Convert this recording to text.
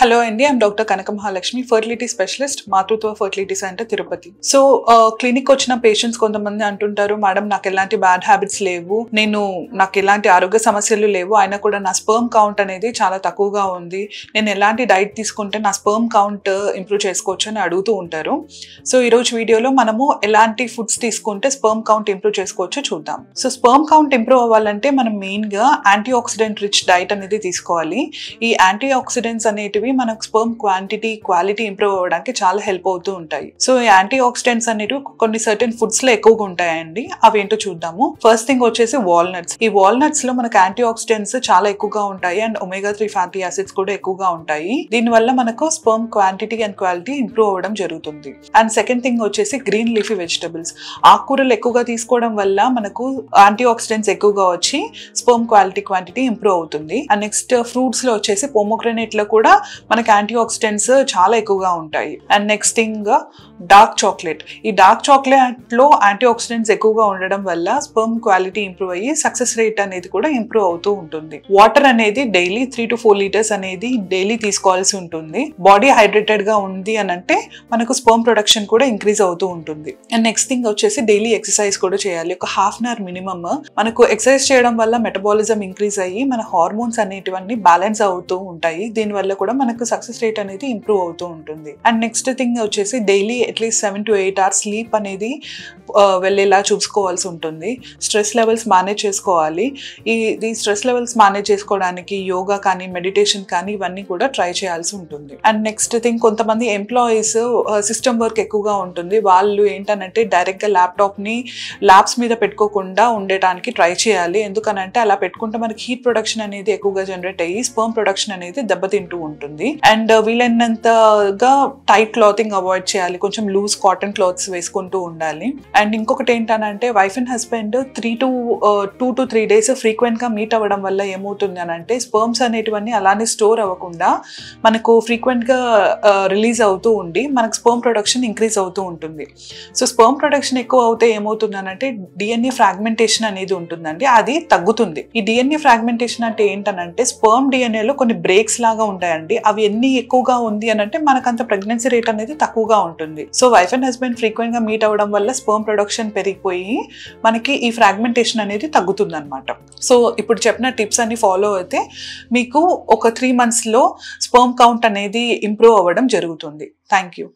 Hello Andy, I'm Dr. Kanaka Mahalakshmi, fertility specialist, Matrutva Fertility Center, Tirupati. So, clinic వచ్చిన patients కొంతమంది అంటుంటారు, madam నాకు ఎలాంటి bad habits లేవు, నాకు ఎలాంటి ఆరోగ్య సమస్యలు లేవు, అయినా కూడా నా స్పర్మ్ కౌంట్ అనేది చాలా తక్కువగా ఉంది, నేను ఎలాంటి డైట్ తీసుకుంటే నా స్పర్మ్ కౌంట్ ఇంప్రూవ్ చేసుకోవచ్చు అని అడుగుతూ ఉంటారు. సో ఈరోజు వీడియోలో మనము ఎలాంటి ఫుడ్స్ తీసుకుంటే స్పర్మ్ కౌంట్ ఇంప్రూవ్ చేసుకోవచ్చో చూద్దాం. సో స్పర్మ్ కౌంట్ ఇంప్రూవ్ అవ్వాలంటే మనం మెయిన్గా యాంటీ ఆక్సిడెంట్ రిచ్ డైట్ అనేది తీసుకోవాలి. ఈ యాంటీ ఆక్సిడెంట్స్ అనేటివి మనకు స్పర్మ్ క్వాంటిటీ క్వాలిటీ ఇంప్రూవ్ అవ్వడానికి చాలా హెల్ప్ అవుతూ ఉంటాయి. సో ఈ యాంటీ ఆక్సిడెంట్స్ అనేటివి కొన్ని సర్టెన్ ఫుడ్స్ లో ఎక్కువగా ఉంటాయండి. అవి ఏంటో చూద్దాము. ఫస్ట్ థింగ్ వచ్చేసి వాల్నట్స్. ఈ వాల్నట్స్ లో మనకు యాంటీ ఆక్సిడెంట్స్ చాలా ఎక్కువగా ఉంటాయి అండ్ ఒమేగా 3 ఫ్యాటీ యాసిడ్స్ కూడా ఎక్కువగా ఉంటాయి. దీని వల్ల మనకు sperm quantity and quality improve అవ్వడం జరుగుతుంది. అండ్ సెకండ్ థింగ్ వచ్చేసి గ్రీన్ లీఫీ వెజిటబుల్స్. ఆకుకూరలు ఎక్కువగా తీసుకోవడం వల్ల మనకు యాంటీ ఆక్సిడెంట్స్ ఎక్కువగా వచ్చి స్పర్మ్ క్వాంటిటీ ఇంప్రూవ్ అవుతుంది. అండ్ నెక్స్ట్ ఫ్రూట్స్ లో వచ్చేసి పోమోగ్రనేట్ లో కూడా మనకి యాంటీ ఆక్సిడెంట్స్ చాలా ఎక్కువగా ఉంటాయి. And next thing dark chocolate. ఈ డార్క్ చాక్లెట్ లో యాంటీ ఆక్సిడెంట్స్ ఎక్కువగా ఉండడం వల్ల స్పర్మ్ క్వాలిటీ ఇంప్రూవ్ అయ్యి సక్సెస్ రేట్ అనేది కూడా ఇంప్రూవ్ అవుతూ ఉంటుంది. వాటర్ అనేది డైలీ 3 to 4 లీటర్స్ అనేది డైలీ తీసుకోవాల్సి ఉంటుంది. బాడీ హైడ్రేటెడ్ గా ఉంది అని అంటే మనకు స్పర్మ్ ప్రొడక్షన్ కూడా ఇంక్రీజ్ అవుతూ ఉంటుంది. అండ్ నెక్స్ట్ థింగ్ వచ్చేసి డైలీ ఎక్సర్సైజ్ కూడా చేయాలి. ఒక ½ అవర్ మినిమమ్. మనకు ఎక్సర్సైజ్ చేయడం వల్ల మెటబాలిజం ఇంక్రీజ్ అయ్యి మన హార్మోన్స్ అనేటివన్నీ బ్యాలెన్స్ అవుతూ ఉంటాయి. దీని వల్ల కూడా మనకు సక్సెస్ రేట్ అనేది ఇంప్రూవ్ అవుతూ ఉంటుంది. అండ్ నెక్స్ట్ థింగ్ వచ్చేసి daily at least 7 to 8 hours sleep అనేది వెళ్ళేలా చూసుకోవాల్సి ఉంటుంది. స్ట్రెస్ లెవెల్స్ మేనేజ్ చేసుకోవాలి. ఈ స్ట్రెస్ లెవెల్స్ మేనేజ్ చేసుకోవడానికి యోగా కానీ మెడిటేషన్ కానీ ఇవన్నీ కూడా ట్రై చేయాల్సి ఉంటుంది. అండ్ నెక్స్ట్ థింగ్ కొంతమంది ఎంప్లాయీస్ సిస్టమ్ వర్క్ ఎక్కువగా ఉంటుంది. వాళ్ళు ఏంటనంటే డైరెక్ట్ గా ల్యాప్టాప్ ని ల్యాబ్స్ మీద పెట్టుకోకుండా ఉండటానికి ట్రై చేయాలి. ఎందుకనంటే అలా పెట్టుకుంటే మనకి హీట్ ప్రొడక్షన్ అనేది ఎక్కువగా జనరేట్ అయ్యి స్పర్మ్ ప్రొడక్షన్ అనేది దెబ్బతింటూ ఉంటుంది. అండ్ వీలైనంతగా టైట్ క్లాతింగ్ అవాయిడ్ చేయాలి. కొంచెం లూజ్ కాటన్ క్లాత్స్ వేసుకుంటూ ఉండాలి. అండ్ ఇంకొకటి ఏంటనంటే wife and husband 2 to 3 days frequent గా మీట్ అవ్వడం వల్ల ఏమవుతుంది అని అంటే స్పర్మ్స్ అనేటివన్నీ అలానే స్టోర్ అవ్వకుండా మనకు ఫ్రీక్వెంట్ గా రిలీజ్ అవుతూ ఉండి మనకు స్పర్మ్ ప్రొడక్షన్ ఇంక్రీజ్ అవుతూ ఉంటుంది. సో స్పర్మ్ ప్రొడక్షన్ ఎక్కువ అవుతే ఏమవుతుంది అని అంటే డిఎన్ఏ ఫ్రాగ్మెంటేషన్ అనేది ఉంటుందండి, అది తగ్గుతుంది. ఈ డిఎన్ఏ ఫ్రాగ్మెంటేషన్ అంటే ఏంటనంటే స్పర్మ్ డిఎన్ఏలో కొన్ని బ్రేక్స్ లాగా ఉంటాయండి. అవి ఎన్ని ఎక్కువగా ఉంది అని అంటే మనకంత ప్రెగ్నెన్సీ రేట్ అనేది తక్కువగా ఉంటుంది. So wife and husband frequent గా మీట్ అవ్వడం వల్ల స్పర్మ్ ప్రొడక్షన్ పెరిగిపోయి మనకి ఈ ఫ్రాగ్మెంటేషన్ అనేది తగ్గుతుంది అనమాట. సో ఇప్పుడు చెప్పిన టిప్స్ అన్ని ఫాలో అయితే మీకు ఒక 3 months లో స్పర్మ్ కౌంట్ అనేది ఇంప్రూవ్ అవ్వడం జరుగుతుంది. Thank you.